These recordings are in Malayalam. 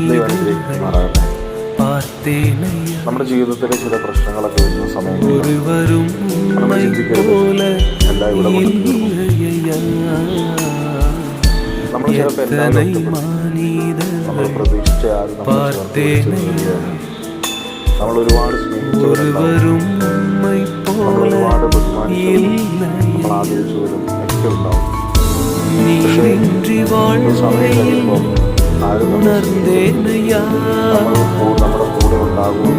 ദൈവമാറാകട്ടെ. നമ്മുടെ ജീവിതത്തിലെ ചില പ്രശ്നങ്ങളൊക്കെ വരുന്ന സമയങ്ങളിൽ നമ്മൾ ചിന്തിക്കരുത് എല്ലാം ഇവിടെ നമ്മൾ ചിലപ്പോൾ എല്ലാവരും നമ്മൾ പ്രതീക്ഷിച്ച ആരും നമ്മൾ ഒരുപാട് സ്നേഹിച്ചവരുണ്ടാവും, നമ്മൾ ഒരുപാട് ബഹുമാനിച്ചവരും നമ്മൾ ആദരിച്ചവരും ഒക്കെ ഉണ്ടാവും. പക്ഷേ സമയം കഴിയുമ്പോൾ ആരും നമ്മുടെ കൂടെ ഉണ്ടാകും.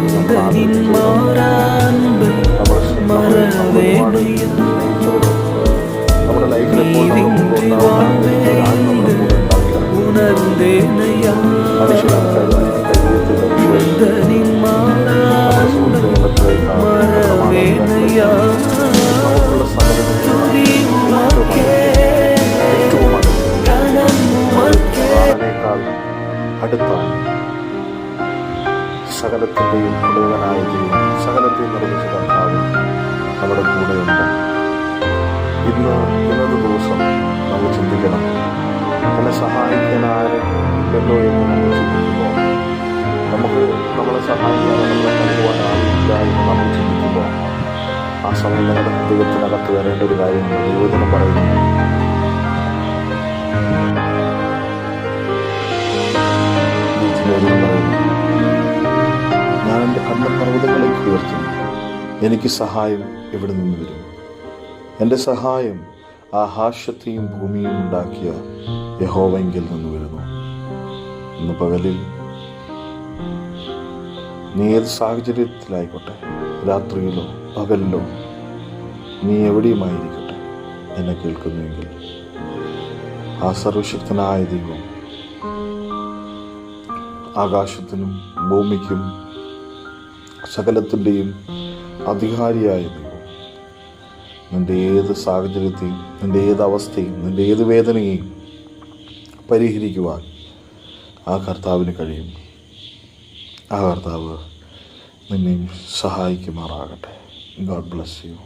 നമ്മുടെ ലൈഫിൽ എപ്പോൾ നമ്മുടെ കൂടെ അടുത്താണ് സകലത്തിൻ്റെയും ഉടയവനായ ദൈവം, സകലത്തെയും നിർമ്മിച്ച കർത്താവ് നമ്മുടെ കൂടെയുണ്ട്. ഇന്നത്തെ ദിവസം നമ്മൾ ചിന്തിക്കണം, എന്നെ സഹായിക്കാൻ ആരുണ്ടല്ലോ എന്ന് നമ്മൾ ചിന്തിക്കുമ്പോൾ, നമ്മളെ സഹായിക്കാൻ നമ്മളെ നൽകുവാൻ ആളില്ല എന്ന് നമ്മൾ ചിന്തിക്കുമ്പോൾ, ആ സമയം നിങ്ങളുടെ ദൈവത്തിനകത്ത് വരേണ്ട ഒരു കാര്യം ദൈവത്തിനും പറയുന്നു. ഞാൻ എൻ്റെ കണ്ണൻ പർവ്വതങ്ങളിലേക്ക് ഉയർത്തുന്നു, എനിക്ക് സഹായം എവിടെ നിന്ന് വരും? എൻ്റെ സഹായം ആകാശത്തെയും ഭൂമിയും ഉണ്ടാക്കിയ യഹോവയിൽ നിന്ന് വരുന്നു. ഇന്ന് പകലിൽ നീ ഏത് സാഹചര്യത്തിലായിക്കോട്ടെ, രാത്രിയിലോ പകലിലോ, നീ എവിടെയുമായിരിക്കട്ടെ, എന്നെ കേൾക്കുന്നുവെങ്കിൽ ആ സർവശക്തനായ ദൈവം, ആകാശത്തിനും ഭൂമിക്കും സകലത്തിൻ്റെയും അധികാരിയായ ദൈവം, നിൻ്റെ ഏത് സാഹചര്യത്തെയും, നിൻ്റെ ഏത് അവസ്ഥയും, നിൻ്റെ ഏത് വേദനയെയും പരിഹരിക്കുവാൻ ആ കർത്താവിന് കഴിയും. ആ കർത്താവ് നിന്നെയും സഹായിക്കുമാറാകട്ടെ. God bless you.